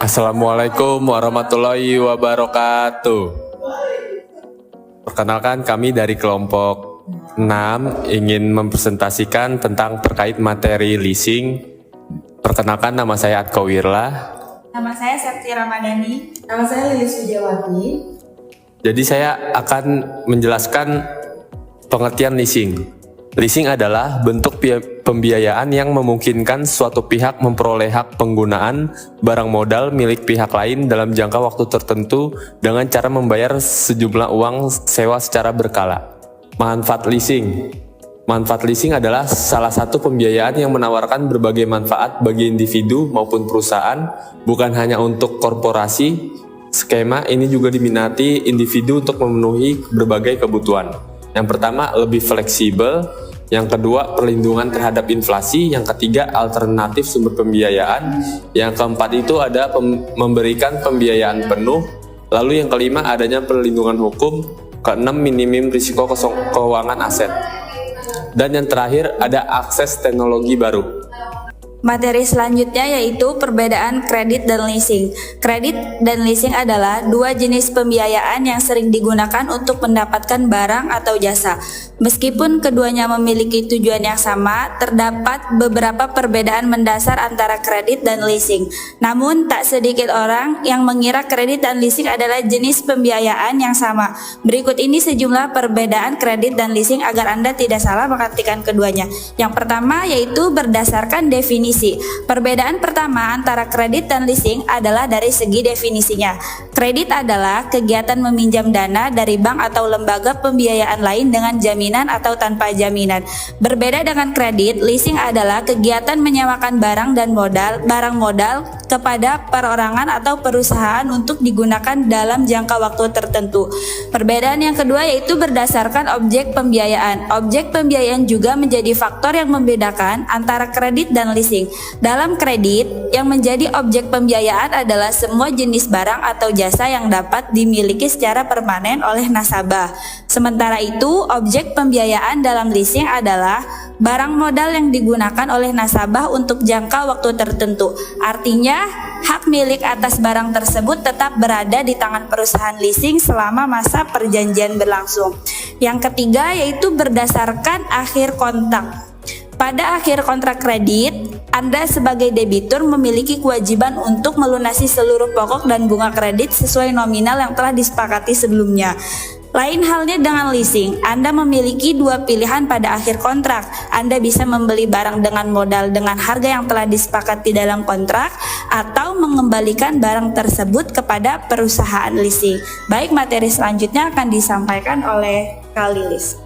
Assalamualaikum warahmatullahi wabarakatuh. Perkenalkan, kami dari kelompok 6 ingin mempresentasikan tentang terkait materi leasing. Perkenalkan, nama saya Atko Wirla. Nama saya Septi Ramadhani. Nama saya Lilis Widiawati. Jadi saya akan menjelaskan pengertian leasing. Leasing adalah bentuk pembiayaan yang memungkinkan suatu pihak memperoleh hak penggunaan barang modal milik pihak lain dalam jangka waktu tertentu dengan cara membayar sejumlah uang sewa secara berkala. Manfaat leasing. Manfaat leasing adalah salah satu pembiayaan yang menawarkan berbagai manfaat bagi individu maupun perusahaan, bukan hanya untuk korporasi. Skema ini juga diminati individu untuk memenuhi berbagai kebutuhan. Yang pertama, lebih fleksibel. Yang kedua, perlindungan terhadap inflasi. Yang ketiga, alternatif sumber pembiayaan. Yang keempat itu ada memberikan pembiayaan penuh. Lalu yang kelima, adanya perlindungan hukum. Keenam, minim risiko keuangan aset. Dan yang terakhir, ada akses teknologi baru. Materi selanjutnya yaitu perbedaan kredit dan leasing. Kredit dan leasing adalah dua jenis pembiayaan yang sering digunakan untuk mendapatkan barang atau jasa. Meskipun keduanya memiliki tujuan yang sama, terdapat beberapa perbedaan mendasar antara kredit dan leasing. Namun, tak sedikit orang yang mengira kredit dan leasing adalah jenis pembiayaan yang sama. Berikut ini sejumlah perbedaan kredit dan leasing agar Anda tidak salah mengartikan keduanya. Yang pertama yaitu berdasarkan definisi. Perbedaan pertama antara kredit dan leasing adalah dari segi definisinya. Kredit adalah kegiatan meminjam dana dari bank atau lembaga pembiayaan lain dengan jaminan atau tanpa jaminan. Berbeda dengan kredit, leasing adalah kegiatan menyewakan barang modal kepada perorangan atau perusahaan untuk digunakan dalam jangka waktu tertentu. Perbedaan yang kedua yaitu berdasarkan objek pembiayaan. Objek pembiayaan juga menjadi faktor yang membedakan antara kredit dan leasing. Dalam kredit, yang menjadi objek pembiayaan adalah semua jenis barang atau jasa yang dapat dimiliki secara permanen oleh nasabah. Sementara itu, objek pembiayaan dalam leasing adalah barang modal yang digunakan oleh nasabah untuk jangka waktu tertentu. Artinya, hak milik atas barang tersebut tetap berada di tangan perusahaan leasing selama masa perjanjian berlangsung. Yang ketiga yaitu berdasarkan akhir kontrak. Pada akhir kontrak kredit, Anda sebagai debitur memiliki kewajiban untuk melunasi seluruh pokok dan bunga kredit sesuai nominal yang telah disepakati sebelumnya. Lain halnya dengan leasing, Anda memiliki dua pilihan pada akhir kontrak. Anda bisa membeli barang dengan modal dengan harga yang telah disepakati dalam kontrak atau mengembalikan barang tersebut kepada perusahaan leasing. Baik, materi selanjutnya akan disampaikan oleh Kak Lilis.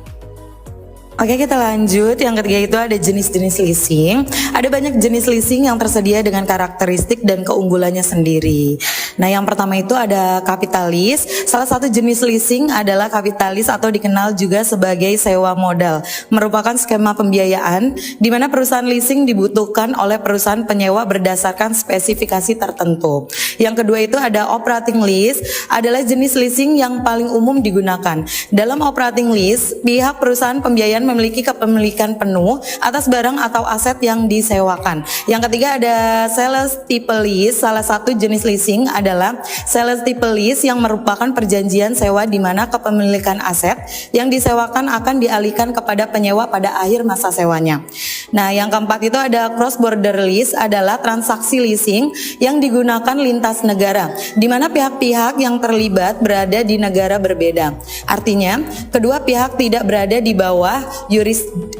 Oke, kita lanjut. Yang ketiga itu ada jenis-jenis leasing. Ada banyak jenis leasing yang tersedia dengan karakteristik dan keunggulannya sendiri. Nah, yang pertama itu ada kapitalis. Salah satu jenis leasing adalah kapitalis atau dikenal juga sebagai sewa modal. Merupakan skema pembiayaan di mana perusahaan leasing dibutuhkan oleh perusahaan penyewa berdasarkan spesifikasi tertentu. Yang kedua itu ada operating lease, adalah jenis leasing yang paling umum digunakan. Dalam operating lease, pihak perusahaan pembiayaan memiliki kepemilikan penuh atas barang atau aset yang disewakan. Yang ketiga ada sales type lease. Salah satu jenis leasing adalah sales type lease yang merupakan perjanjian sewa di mana kepemilikan aset yang disewakan akan dialihkan kepada penyewa pada akhir masa sewanya. Nah, yang keempat itu ada cross border lease, adalah transaksi leasing yang digunakan lintas negara di mana pihak-pihak yang terlibat berada di negara berbeda. Artinya, kedua pihak tidak berada di bawah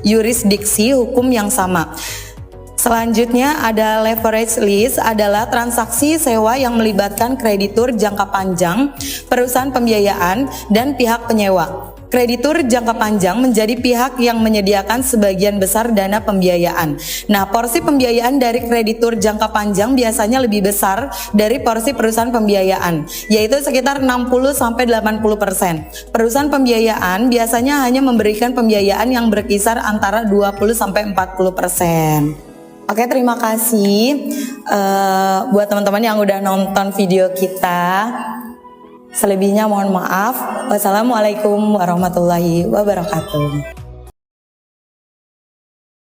yurisdiksi hukum yang sama. Selanjutnya ada leverage lease, adalah transaksi sewa yang melibatkan kreditur jangka panjang, perusahaan pembiayaan, dan pihak penyewa. Kreditur jangka panjang menjadi pihak yang menyediakan sebagian besar dana pembiayaan. Nah, porsi pembiayaan dari kreditur jangka panjang biasanya lebih besar dari porsi perusahaan pembiayaan, yaitu sekitar 60-80%. Perusahaan pembiayaan biasanya hanya memberikan pembiayaan yang berkisar antara 20-40%. Oke, terima kasih buat teman-teman yang udah nonton video kita. Selebihnya mohon maaf. Wassalamualaikum warahmatullahi wabarakatuh.